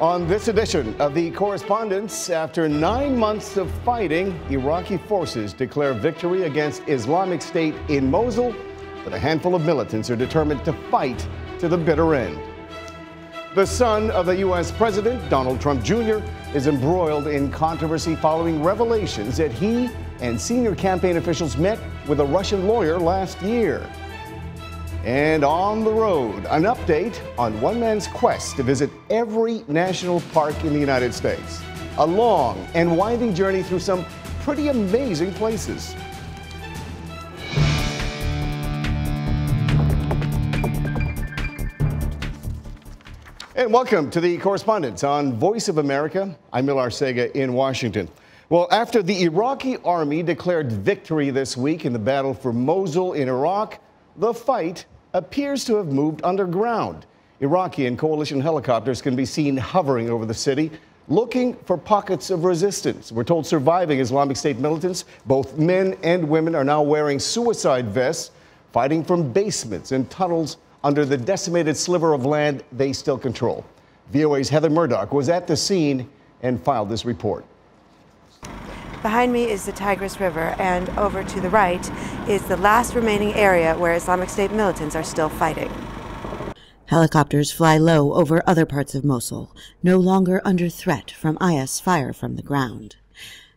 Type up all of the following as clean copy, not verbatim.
On this edition of the Correspondents, after 9 months of fighting, Iraqi forces declare victory against Islamic State in Mosul, but a handful of militants are determined to fight to the bitter end. The son of the U.S. President, Donald Trump Jr., is embroiled in controversy following revelations that he and senior campaign officials met with a Russian lawyer last year. And on the road, an update on one man's quest to visit every national park in the United States. A long and winding journey through some pretty amazing places. And welcome to the Correspondents on Voice of America. I'm Mil Arcega in Washington. Well, after the Iraqi army declared victory this week in the battle for Mosul in Iraq, the fight appears to have moved underground. Iraqi and coalition helicopters can be seen hovering over the city, looking for pockets of resistance. We're told surviving Islamic State militants, both men and women, are now wearing suicide vests, fighting from basements and tunnels under the decimated sliver of land they still control. VOA's Heather Murdock was at the scene and filed this report. Behind me is the Tigris River, and over to the right is the last remaining area where Islamic State militants are still fighting. Helicopters fly low over other parts of Mosul, no longer under threat from IS fire from the ground.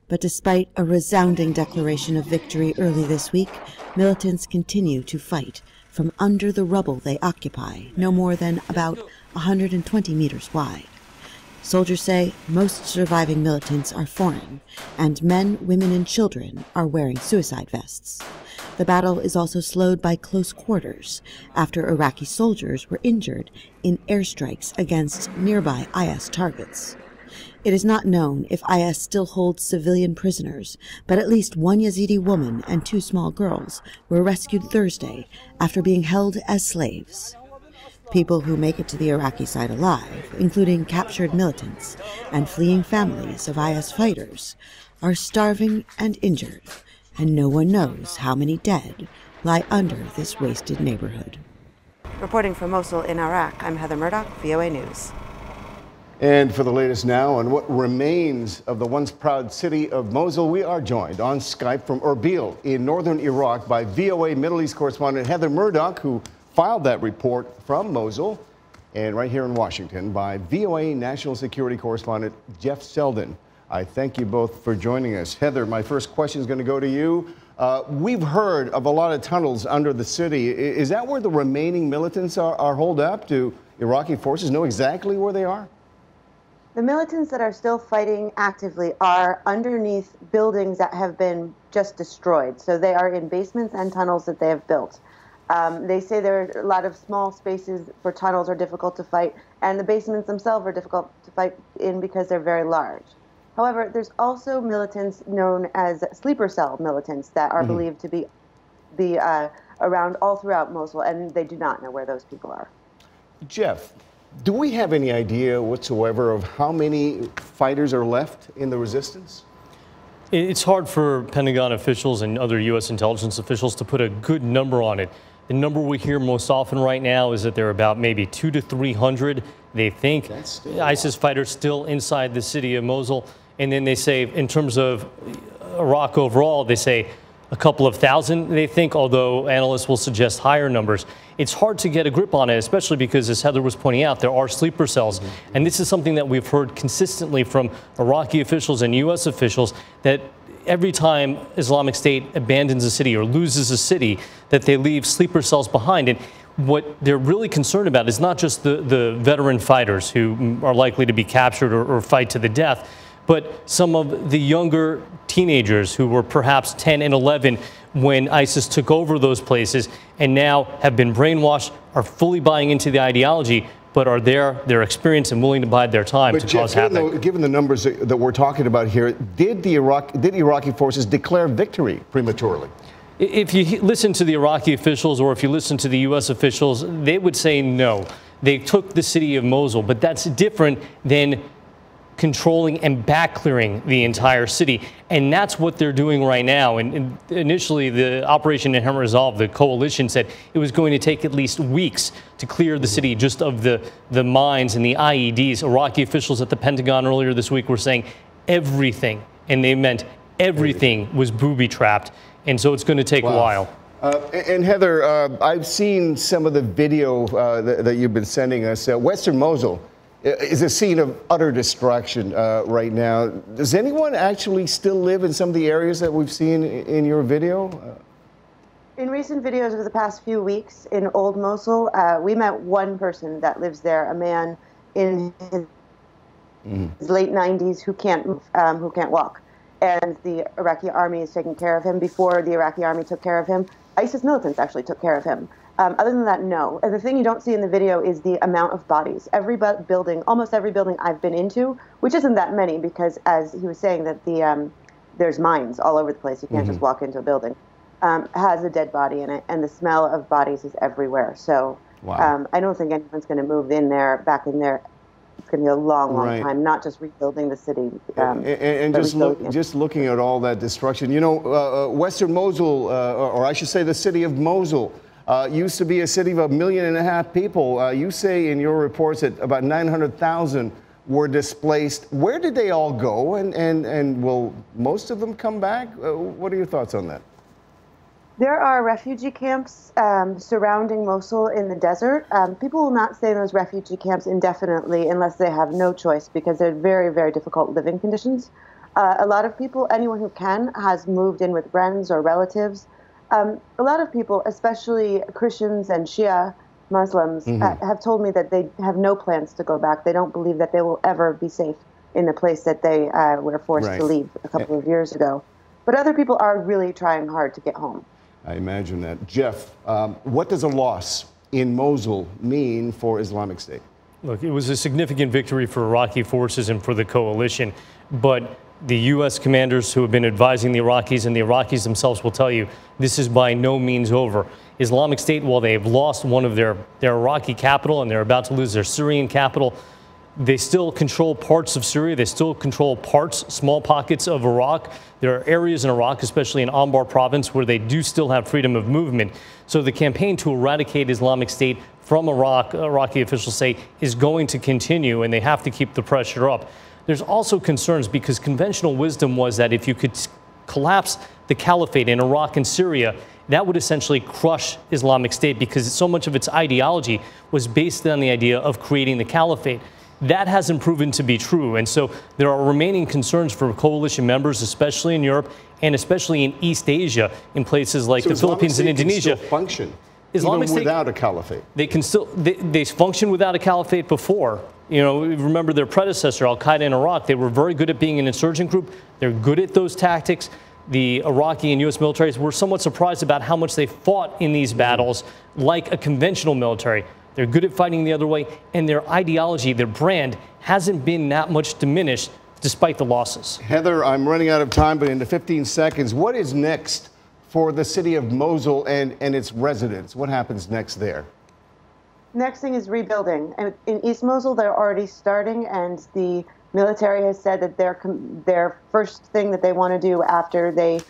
But despite a resounding declaration of victory early this week, militants continue to fight from under the rubble they occupy, no more than about 120 meters wide. Soldiers say most surviving militants are foreign, and men, women, and children are wearing suicide vests. The battle is also slowed by close quarters after Iraqi soldiers were injured in airstrikes against nearby IS targets. It is not known if IS still holds civilian prisoners, but at least one Yazidi woman and 2 small girls were rescued Thursday after being held as slaves. People who make it to the Iraqi side alive, including captured militants and fleeing families of IS fighters, are starving and injured, and no one knows how many dead lie under this wasted neighborhood. Reporting from Mosul in Iraq, I'm Heather Murdock, VOA News. And for the latest now on what remains of the once proud city of Mosul, we are joined on Skype from Erbil in northern Iraq by VOA Middle East correspondent Heather Murdock, who filed that report from Mosul, and right here in Washington by VOA National Security Correspondent Jeff Seldin. I thank you both for joining us. Heather, my first question is going to go to you. We've heard of a lot of tunnels under the city. Is that where the remaining militants are holed up? Do Iraqi forces know exactly where they are? The militants that are still fighting actively are underneath buildings that have been just destroyed. So they are in basements and tunnels that they have built. They say there are a lot of small spaces for tunnels are difficult to fight, and the basements themselves are difficult to fight in because they're very large. However, there's also militants known as sleeper cell militants that are believed to be around all throughout Mosul, and they do not know where those people are. Jeff, do we have any idea whatsoever of how many fighters are left in the resistance? It's hard for Pentagon officials and other U.S. intelligence officials to put a good number on it. The number we hear most often right now is that there are about maybe 200 to 300, they think, ISIS fighters still inside the city of Mosul. And then they say, in terms of Iraq overall, they say a couple of thousand, they think, although analysts will suggest higher numbers. It's hard to get a grip on it, especially because, as Heather was pointing out, there are sleeper cells. And this is something that we've heard consistently from Iraqi officials and U.S. officials, that every time Islamic State abandons a city or loses a city, that they leave sleeper cells behind. And what they're really concerned about is not just the veteran fighters who are likely to be captured or fight to the death, but some of the younger teenagers who were perhaps 10 and 11 when ISIS took over those places and now have been brainwashed, are fully buying into the ideology, but are there, they're experienced and willing to bide their time to cause havoc. Given the numbers that we're talking about here, did Iraqi forces declare victory prematurely? If you listen to the Iraqi officials or if you listen to the U.S. officials, they would say no. They took the city of Mosul, but that's different than controlling and back clearing the entire city. And that's what they're doing right now. And initially, the Operation Inherent Resolve, the coalition, said it was going to take at least weeks to clear the city just of the mines and the IEDs. Iraqi officials at the Pentagon earlier this week were saying everything, and they meant everything was booby-trapped. And so it's going to take a while. And Heather, I've seen some of the video that you've been sending us. Western Mosul is a scene of utter destruction right now. Does anyone actually still live in some of the areas that we've seen in your video? In recent videos over the past few weeks in Old Mosul, we met one person that lives there, a man in his late 90s who can't walk. And the Iraqi army is taking care of him. Before the Iraqi army took care of him, ISIS militants actually took care of him. Other than that, no. And the thing you don't see in the video is the amount of bodies. Every building, almost every building I've been into, which isn't that many because, as he was saying, that there's mines all over the place. You can't just walk into a building. Has a dead body in it, and the smell of bodies is everywhere. So I don't think anyone's going to move back in there. It's going to be a long, long time, not just rebuilding the city. And just looking at all that destruction. You know, Western Mosul, or I should say the city of Mosul, used to be a city of 1.5 million people. You say in your reports that about 900,000 were displaced. Where did they all go? And will most of them come back? What are your thoughts on that? There are refugee camps surrounding Mosul in the desert. People will not stay in those refugee camps indefinitely unless they have no choice because they're very, very difficult living conditions. A lot of people, anyone who can, has moved in with friends or relatives. A lot of people, especially Christians and Shia Muslims, have told me that they have no plans to go back. They don't believe that they will ever be safe in the place that they were forced to leave a couple of years ago. But other people are really trying hard to get home. I imagine that. Jeff, what does a loss in Mosul mean for Islamic State? Look, it was a significant victory for Iraqi forces and for the coalition, but the U.S. commanders who have been advising the Iraqis and the Iraqis themselves will tell you this is by no means over. Islamic State, while they have lost one of their Iraqi capital and they're about to lose their Syrian capital, they still control parts of Syria. They still control small pockets of Iraq. There are areas in Iraq, especially in Anbar province, where they do still have freedom of movement. So the campaign to eradicate Islamic State from Iraq, Iraqi officials say, is going to continue, and they have to keep the pressure up. There's also concerns because conventional wisdom was that if you could collapse the caliphate in Iraq and Syria, that would essentially crush Islamic State because so much of its ideology was based on the idea of creating the caliphate. That hasn't proven to be true, and so there are remaining concerns for coalition members, especially in Europe and especially in East Asia, in places like the Philippines and Indonesia. Can still function Islamic even without a caliphate. They can still they functioned without a caliphate before. You know, remember their predecessor, Al Qaeda in Iraq. They were very good at being an insurgent group. They're good at those tactics. The Iraqi and U.S. militaries were somewhat surprised about how much they fought in these battles like a conventional military. They're good at fighting the other way, and their ideology, their brand, hasn't been that much diminished despite the losses. Heather, I'm running out of time, but in the 15 seconds, what is next for the city of Mosul and its residents? What happens next there? Next thing is rebuilding. And in East Mosul, they're already starting, and the military has said that their first thing that they want to do after they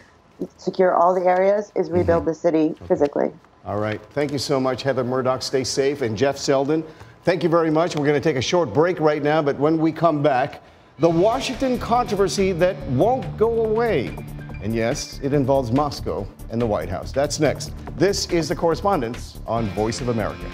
secure all the areas is rebuild the city physically. All right. Thank you so much, Heather Murdock. Stay safe. And Jeff Seldin, thank you very much. We're going to take a short break right now, but when we come back, the Washington controversy that won't go away. And yes, it involves Moscow and the White House. That's next. This is The Correspondents on Voice of America.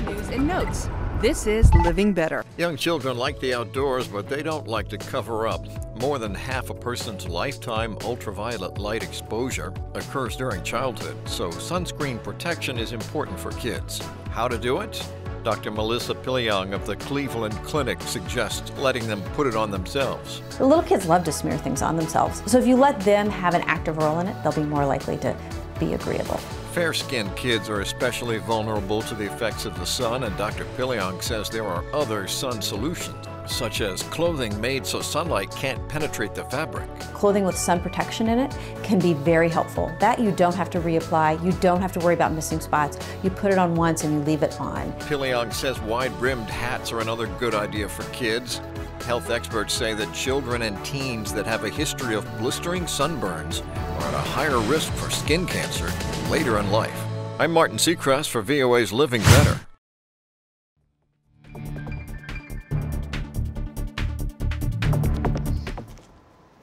News and notes. This is Living Better. Young children like the outdoors, but they don't like to cover up. More than half a person's lifetime ultraviolet light exposure occurs during childhood, so sunscreen protection is important for kids. How to do it? Dr. Melissa Piliang of the Cleveland Clinic suggests letting them put it on themselves. The little kids love to smear things on themselves, so if you let them have an active role in it, they'll be more likely to be agreeable. Fair-skinned kids are especially vulnerable to the effects of the sun, and Dr. Piliang says there are other sun solutions. such as clothing made so sunlight can't penetrate the fabric. Clothing with sun protection in it can be very helpful. That you don't have to reapply, you don't have to worry about missing spots. You put it on once and you leave it on. Piliang says wide-brimmed hats are another good idea for kids. Health experts say that children and teens that have a history of blistering sunburns are at a higher risk for skin cancer later in life. I'm Martin Seacrest for VOA's Living Better.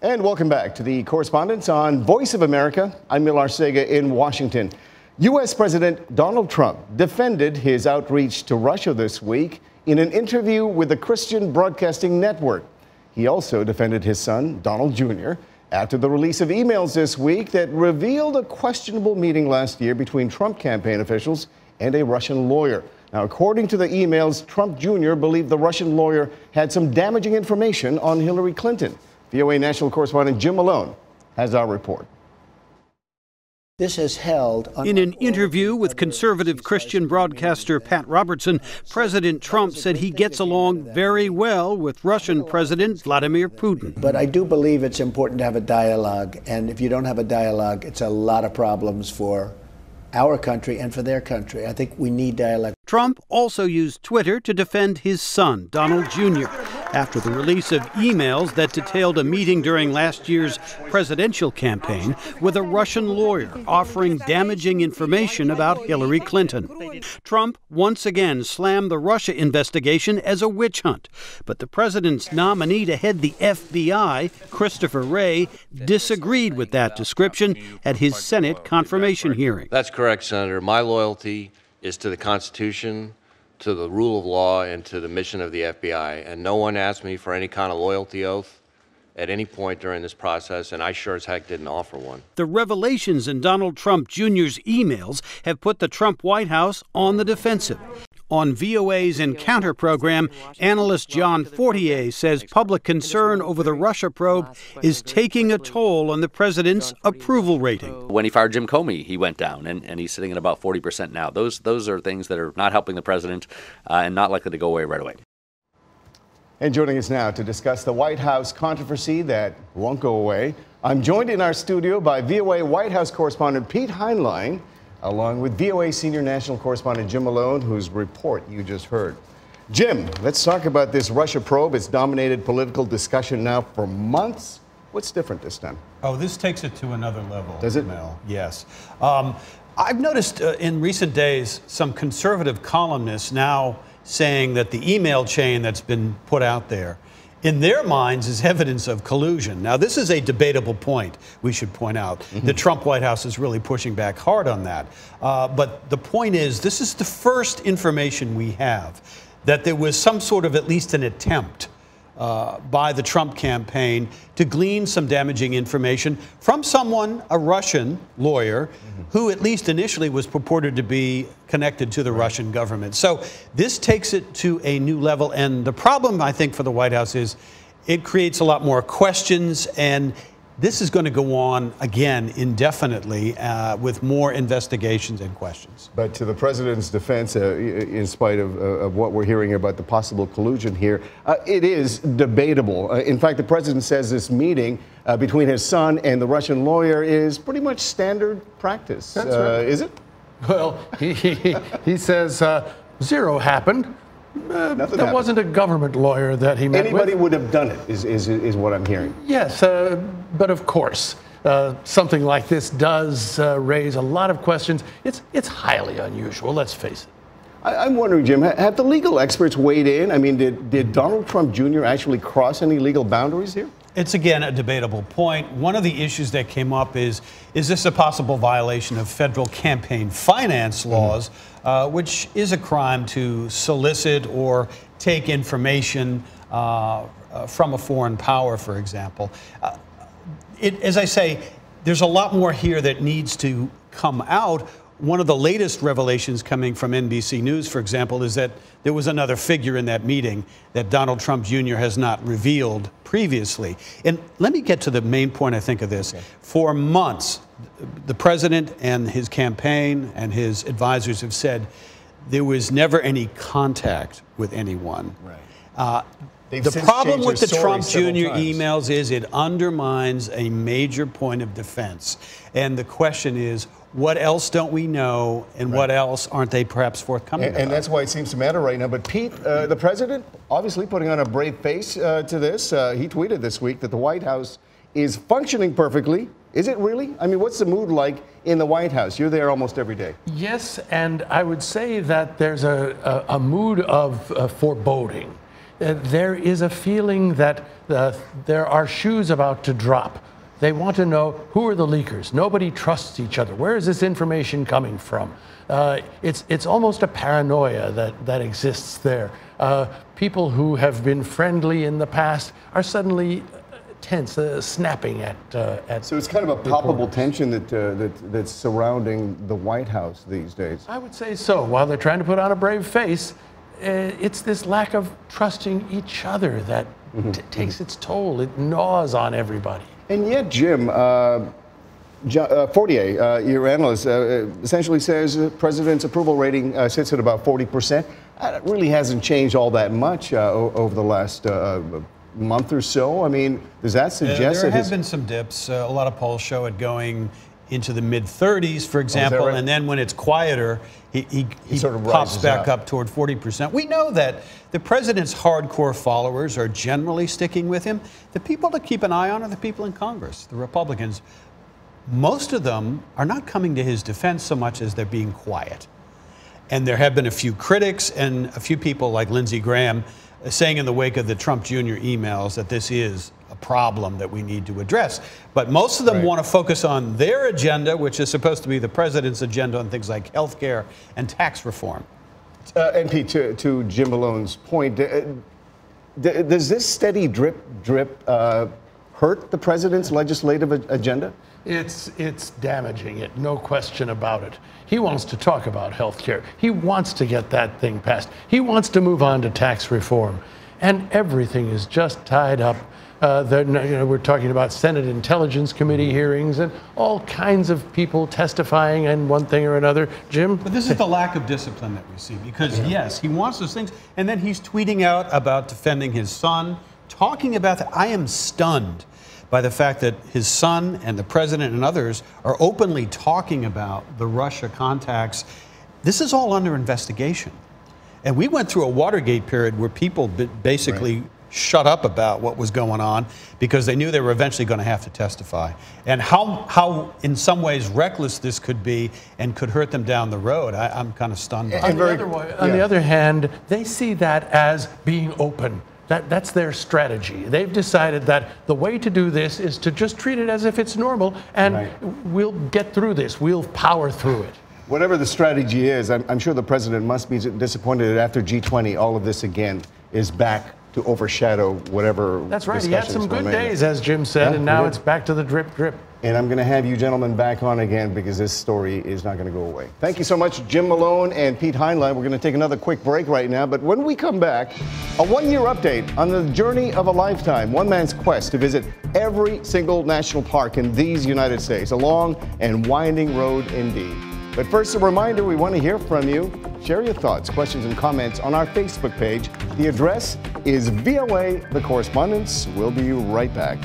And welcome back to the Correspondents on Voice of America. I'm Mil Arcega in Washington. U.S. President Donald Trump defended his outreach to Russia this week in an interview with the Christian Broadcasting Network. He also defended his son, Donald Jr., after the release of emails this week that revealed a questionable meeting last year between Trump campaign officials and a Russian lawyer. Now, according to the emails, Trump Jr. believed the Russian lawyer had some damaging information on Hillary Clinton. VOA national correspondent Jim Malone has our report. This has held. In an interview with conservative Christian broadcaster Pat Robertson, President Trump said he gets along very well with Russian President Vladimir Putin. But I do believe it's important to have a dialogue. And if you don't have a dialogue, it's a lot of problems for our country and for their country. I think we need dialogue. Trump also used Twitter to defend his son, Donald Jr., after the release of emails that detailed a meeting during last year's presidential campaign with a Russian lawyer offering damaging information about Hillary Clinton. Trump once again slammed the Russia investigation as a witch hunt, but the president's nominee to head the FBI, Christopher Wray, disagreed with that description at his Senate confirmation hearing. That's correct, Senator. My loyalty is to the Constitution, to the rule of law, and to the mission of the FBI. And no one asked me for any kind of loyalty oath at any point during this process, and I sure as heck didn't offer one. The revelations in Donald Trump Jr.'s emails have put the Trump White House on the defensive. On VOA's Encounter program, analyst John Fortier says public concern over the Russia probe is taking a toll on the president's approval rating. When he fired Jim Comey, he went down, and he's sitting at about 40% now. Those are things that are not helping the president and not likely to go away right away. And joining us now to discuss the White House controversy that won't go away, I'm joined in our studio by VOA White House correspondent Pete Heinlein, along with VOA senior national correspondent Jim Malone, whose report you just heard. Jim, let's talk about this Russia probe. It's dominated political discussion now for months. What's different this time? Oh, this takes it to another level. Does it? Mel. Yes. I've noticed in recent days some conservative columnists now saying that the email chain that's been put out there, in their minds, is evidence of collusion. Now, this is a debatable point, we should point out. The Trump White House is really pushing back hard on that. But the point is, this is the first information we have that there was some sort of at least an attempt by the Trump campaign to glean some damaging information from someone, a Russian lawyer, who at least initially was purported to be connected to the Russian government. So this takes it to a new level. And the problem, I think, for the White House is it creates a lot more questions, and this is going to go on again indefinitely with more investigations and questions. But to the president's defense, in spite of what we're hearing about the possible collusion here, it is debatable. In fact, the president says this meeting between his son and the Russian lawyer is pretty much standard practice. That's right. Is it? Well, he says zero happened. There wasn't a government lawyer that he met with. Anybody would have done it, is what I'm hearing. Yes, but of course, something like this does raise a lot of questions. It's highly unusual, let's face it. I'm wondering, Jim, have the legal experts weighed in? I mean, did Donald Trump Jr. actually cross any legal boundaries here? It's, again, a debatable point. One of the issues that came up is this a possible violation of federal campaign finance laws, which is a crime to solicit or take information from a foreign power, for example. As I say, there's a lot more here that needs to come out. One of the latest revelations coming from NBC News, for example, is that there was another figure in that meeting that Donald Trump Jr. has not revealed previously. And let me get to the main point, I think, of this. Okay. For months, the president and his campaign and his advisors have said there was never any contact with anyone. Right. The problem with the Trump Jr. emails is it undermines a major point of defense. And the question is, what else don't we know, and what else aren't they perhaps forthcoming about? And that's why it seems to matter right now. But Pete, the president, obviously putting on a brave face to this. He tweeted this week that the White House is functioning perfectly. Is it really? I mean, what's the mood like in the White House? You're there almost every day. Yes, and I would say that there's a mood of foreboding. There is a feeling that there are shoes about to drop. They want to know who are the leakers. Nobody trusts each other. Where is this information coming from? It's almost a paranoia that exists there. People who have been friendly in the past are suddenly tense, snapping at. So it's kind of a palpable tension that's surrounding the White House these days. I would say so. While they're trying to put on a brave face, it's this lack of trusting each other that takes its toll. It gnaws on everybody. And yet, Jim, Fortier, your analyst, essentially says the president's approval rating sits at about 40%. It really hasn't changed all that much over the last month or so. I mean, does that suggest there have been some dips? A lot of polls show it going into the mid-30s, for example, and then when it's quieter, he sort of pops back up toward 40%. We know that the president's hardcore followers are generally sticking with him. The people to keep an eye on are the people in Congress, the Republicans. Most of them are not coming to his defense so much as they're being quiet. And there have been a few critics and a few people like Lindsey Graham saying in the wake of the Trump Jr. emails that this is a problem that we need to address. But most of them want to focus on their agenda, which is supposed to be the president's agenda on things like health care and tax reform. And Pete, to Jim Malone's point, does this steady drip hurt the president's legislative agenda? It's damaging it, no question about it. He wants to talk about health care. He wants to get that thing passed. He wants to move on to tax reform. And everything is just tied up. We're talking about Senate Intelligence Committee hearings and all kinds of people testifying in one thing or another. Jim? But this is the lack of discipline that we see because, yes, he wants those things. And then he's tweeting out about defending his son, talking about that. I am stunned by the fact that his son and the president and others are openly talking about the Russia contacts. This is all under investigation. And we went through a Watergate period where people basically shut up about what was going on because they knew they were eventually going to have to testify. And how in some ways reckless this could be and could hurt them down the road, I'm kind of stunned by it. On the other hand, they see that as being open. That's their strategy. They've decided that the way to do this is to just treat it as if it's normal, and we'll get through this. We'll power through it. Whatever the strategy is, I'm sure the president must be disappointed that after G20, all of this again is back to overshadow whatever. That's right. He had some good days, as Jim said, and now it's back to the drip, drip. And I'm going to have you gentlemen back on again because this story is not going to go away. Thank you so much, Jim Malone and Pete Heinlein. We're going to take another quick break right now. But when we come back, a one-year update on the journey of a lifetime, one man's quest to visit every single national park in these United States. A long and winding road indeed. But first, a reminder, we want to hear from you. Share your thoughts, questions, and comments on our Facebook page. The address is VOA The Correspondents. We'll be right back.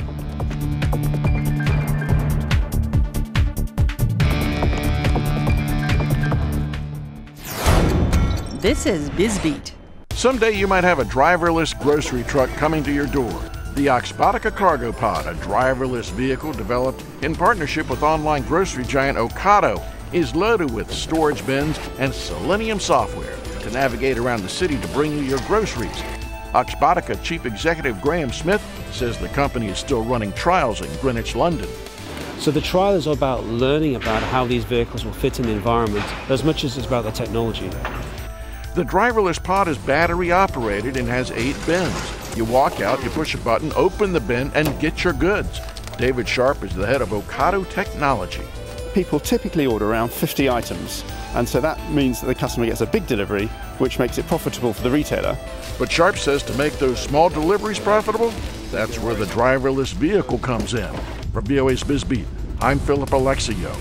This is BizBeat. Someday you might have a driverless grocery truck coming to your door. The Oxbotica Cargo Pod, a driverless vehicle developed in partnership with online grocery giant Ocado, is loaded with storage bins and Selenium software to navigate around the city to bring you your groceries. Oxbotica Chief Executive Graham Smith says the company is still running trials in Greenwich, London. So the trial is about learning about how these vehicles will fit in the environment as much as it's about the technology. The driverless pod is battery operated and has 8 bins. You walk out, you push a button, open the bin, and get your goods. David Sharp is the head of Ocado Technology. People typically order around 50 items, and so that means that the customer gets a big delivery, which makes it profitable for the retailer. But Sharp says to make those small deliveries profitable, that's where the driverless vehicle comes in. For VOA's BizBeat, I'm Philip Alexio.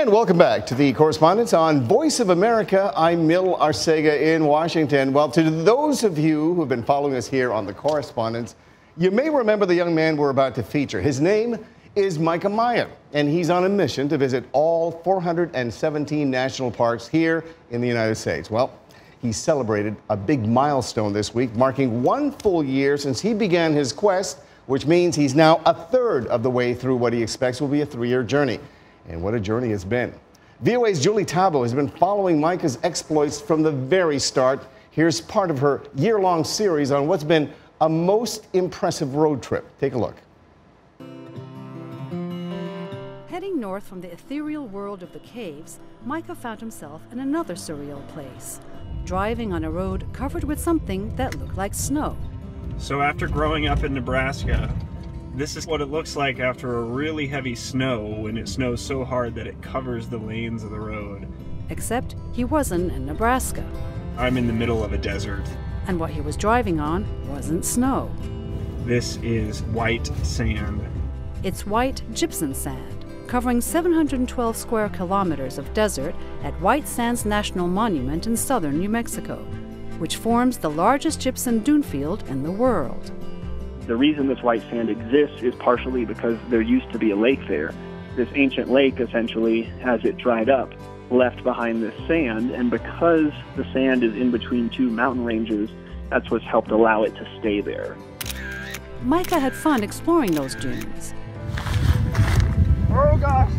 And welcome back to the Correspondents on Voice of America. I'm Mil Arcega in Washington. Well, to those of you who have been following us here on the Correspondents, you may remember the young man we're about to feature. His name is Mikah Meyer, and he's on a mission to visit all 417 national parks here in the United States. Well, he celebrated a big milestone this week, marking 1 full year since he began his quest, which means he's now a third of the way through what he expects will be a 3-year journey. And what a journey it's been. VOA's Julie Taboh has been following Mikah's exploits from the very start. Here's part of her year-long series on what's been a most impressive road trip. Take a look. Heading north from the ethereal world of the caves, Mikah found himself in another surreal place, driving on a road covered with something that looked like snow. So after growing up in Nebraska, this is what it looks like after a really heavy snow, when it snows so hard that it covers the lanes of the road. Except he wasn't in Nebraska. I'm in the middle of a desert. And what he was driving on wasn't snow. This is white sand. It's white gypsum sand, covering 712 square kilometers of desert at White Sands National Monument in southern New Mexico, which forms the largest gypsum dune field in the world. The reason this white sand exists is partially because there used to be a lake there. This ancient lake, essentially, as it dried up, left behind this sand, and because the sand is in between 2 mountain ranges, that's what's helped allow it to stay there. Mikah had fun exploring those dunes. Oh gosh,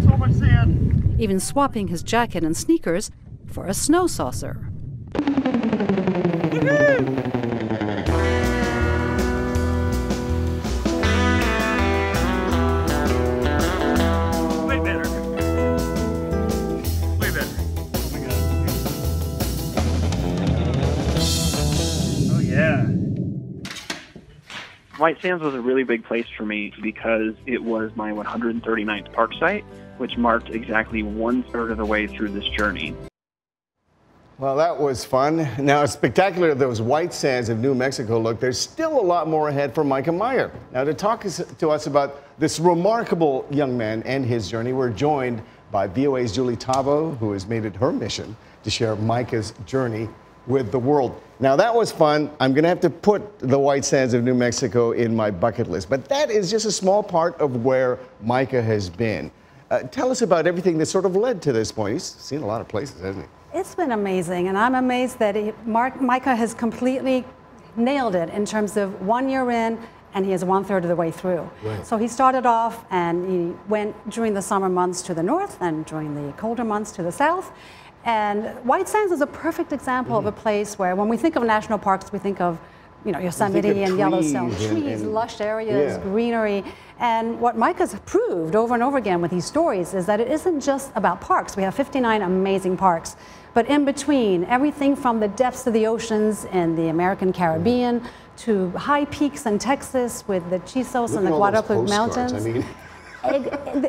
so much sand. Even swapping his jacket and sneakers for a snow saucer. White Sands was a really big place for me because it was my 139th park site, which marked exactly 1/3 of the way through this journey. Well, that was fun. Now, as spectacular as those white sands of New Mexico look, there's still a lot more ahead for Mikah Meyer. Now, to talk to us about this remarkable young man and his journey, we're joined by VOA's Julie Taboh, who has made it her mission to share Micah's journey with the world. Now, that was fun. I'm going to have to put the white sands of New Mexico in my bucket list, but that is just a small part of where Mikah has been. Tell us about everything that sort of led to this point. He's seen a lot of places, hasn't he? It's been amazing, and I'm amazed that Mikah has completely nailed it in terms of 1 year in, and he is 1/3 of the way through. Right. So he started off, and he went during the summer months to the north, and during the colder months to the south. And White Sands is a perfect example of a place where, when we think of national parks, we think of, Yosemite and Yellowstone, trees, lush areas, greenery. And what Mikah's proved over and over again with these stories is that it isn't just about parks. We have 59 amazing parks, but in between, everything from the depths of the oceans in the American Caribbean to high peaks in Texas with the Chisos and the Guadalupe Mountains.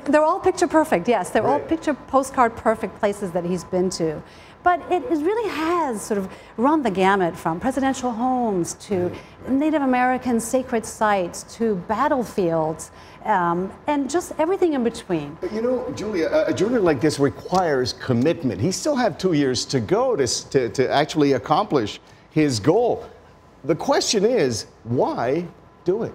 They're all picture perfect, yes. They're all picture postcard perfect places that he's been to. But it really has sort of run the gamut from presidential homes to Native American sacred sites to battlefields and just everything in between. But Julia, a journey like this requires commitment. He still have 2 years to go to actually accomplish his goal. The question is, why do it?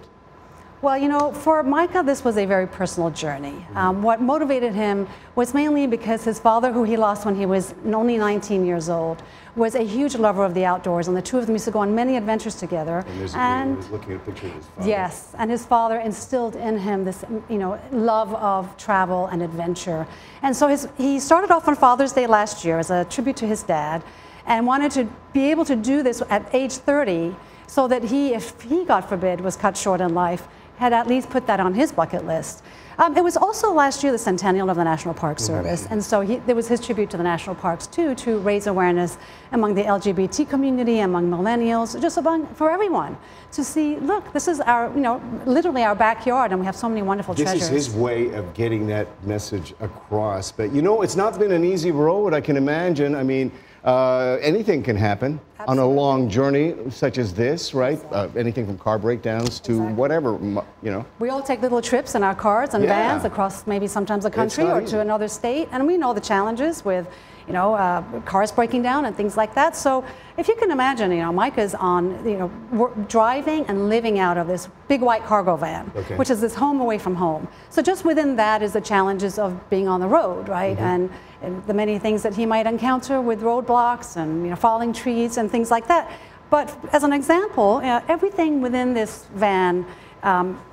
Well, for Mikah, this was a very personal journey. What motivated him was mainly because his father, who he lost when he was only 19 years old, was a huge lover of the outdoors, and the two of them used to go on many adventures together. And there's a looking at a picture of his father. Yes, and his father instilled in him this, love of travel and adventure. And so he started off on Father's Day last year as a tribute to his dad, and wanted to be able to do this at age 30, so that he, if he, God forbid, was cut short in life, had at least put that on his bucket list. It was also last year the centennial of the National Park Service, and so there was his tribute to the national parks too, to raise awareness among the LGBT community, among millennials, just for everyone, to see, look, this is our, literally our backyard, and we have so many wonderful treasures. This is his way of getting that message across. But it's not been an easy road, I can imagine. I mean, anything can happen on a long journey such as this, right? Anything from car breakdowns to whatever, you know. We all take little trips in our cars and vans across maybe sometimes a country or to another state, and we know the challenges with, you know, cars breaking down and things like that. So if you can imagine, you know, Mikah's on, you know, driving and living out of this big white cargo van, which is this home away from home. So just within that is the challenges of being on the road, right? And the many things that he might encounter with roadblocks and, you know, falling trees and things like that. But as an example, everything within this van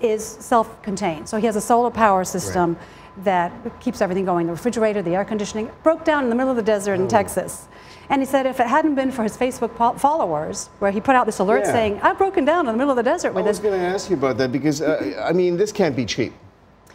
is self-contained. So he has a solar power system that keeps everything going. The refrigerator, the air conditioning, broke down in the middle of the desert in Texas. And he said if it hadn't been for his Facebook followers, where he put out this alert saying, I've broken down in the middle of the desert with this. I was going to ask you about that because, I mean, this can't be cheap.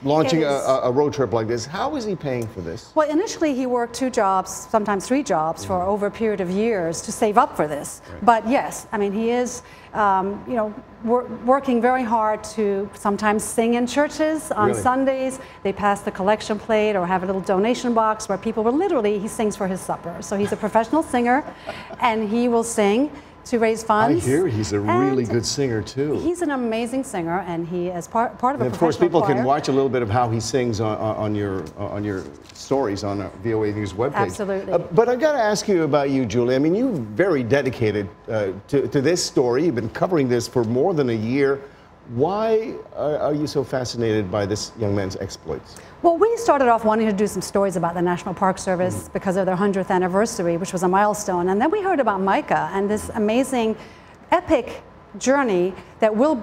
Launching a road trip like this, how is he paying for this? Well, initially he worked 2 jobs, sometimes 3 jobs for over a period of years to save up for this. But yes, I mean, he is, you know, working very hard to sometimes sing in churches on Sundays. They pass the collection plate or have a little donation box where people will literally, he sings for his supper. So he's a professional singer and he will sing to raise funds. I hear he's a really good singer too. He's an amazing singer, and he is part of a professional choir. Of course, people can watch a little bit of how he sings on your stories on VOA News webpage. Absolutely. But I got to ask you about you, Julie. I mean, you're very dedicated to this story. You've been covering this for more than a year. Why are you so fascinated by this young man's exploits? Well, we started off wanting to do some stories about the National Park Service because of their 100th anniversary, which was a milestone. And then we heard about Mikah and this amazing, epic journey that will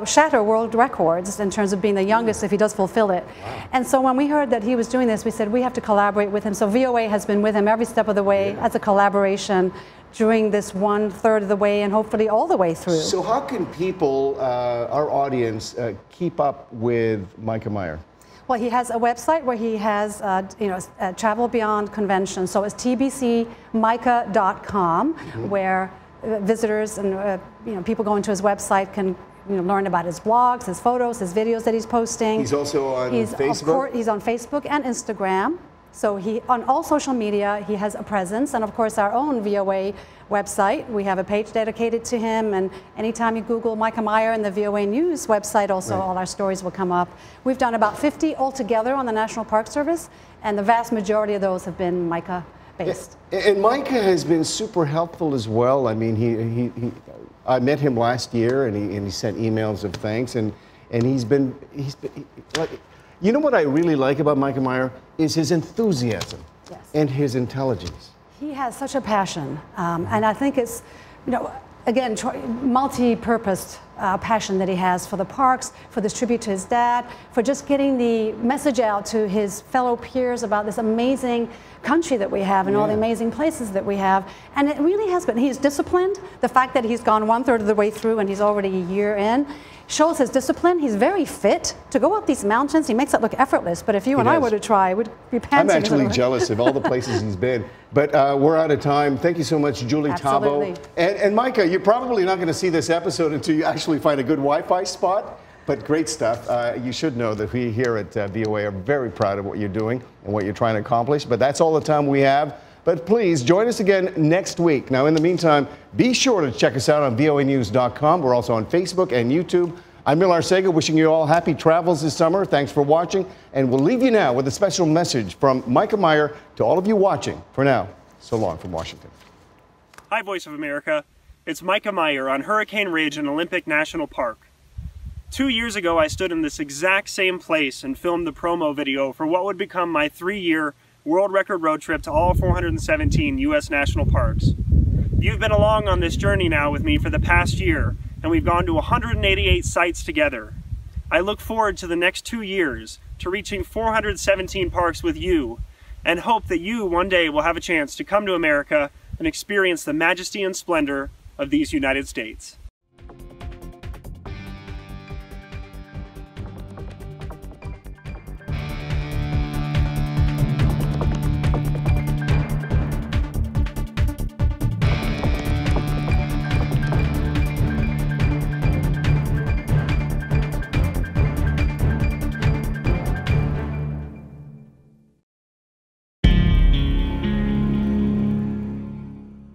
shatter world records in terms of being the youngest if he does fulfill it. And so when we heard that he was doing this, we said we have to collaborate with him. So VOA has been with him every step of the way as a collaboration during this 1/3 of the way and hopefully all the way through. So how can people, our audience, keep up with Mikah Meyer? Well, he has a website where he has, you know, Travel Beyond Convention. So it's tbcmicah.com, where visitors and you know, people going to his website can, you know, learn about his blogs, his photos, his videos that he's posting. He's also on Facebook? He's on Facebook and Instagram. So he, on all social media, he has a presence, and of course our own VOA website. We have a page dedicated to him, and anytime you Google Mikah Meyer and the VOA News website, also all our stories will come up. We've done about 50 altogether on the National Park Service, and the vast majority of those have been Mikah based. And Mikah has been super helpful as well. I mean, I met him last year, and he sent emails of thanks, and he's been like, you know what I really like about Mikah Meyer is his enthusiasm and his intelligence. He has such a passion, and I think it's, you know, again, multi-purposed passion that he has for the parks, for this tribute to his dad, for just getting the message out to his fellow peers about this amazing country that we have and all the amazing places that we have. And it really has been, he's disciplined. The fact that he's gone 1/3 of the way through and he's already a year in shows his discipline. He's very fit to go up these mountains. He makes it look effortless, but if you and I were to try, we'd be panting. I'm actually jealous of all the places he's been. But we're out of time. Thank you so much, Julie Taboh. And Mikah, you're probably not going to see this episode until you actually find a good Wi-Fi spot. But great stuff. You should know that we here at VOA are very proud of what you're doing and what you're trying to accomplish. But that's all the time we have. But please join us again next week. Now, in the meantime, be sure to check us out on voanews.com. We're also on Facebook and YouTube. I'm Mil Arcega, wishing you all happy travels this summer. Thanks for watching. And we'll leave you now with a special message from Mikah Meyer to all of you watching. For now, so long from Washington. Hi, Voice of America. It's Mikah Meyer on Hurricane Ridge in Olympic National Park. 2 years ago, I stood in this exact same place and filmed the promo video for what would become my 3-year world record road trip to all 417 U.S. national parks. You've been along on this journey now with me for the past year, and we've gone to 188 sites together. I look forward to the next 2 years, to reaching 417 parks with you, and hope that you one day will have a chance to come to America and experience the majesty and splendor of these United States.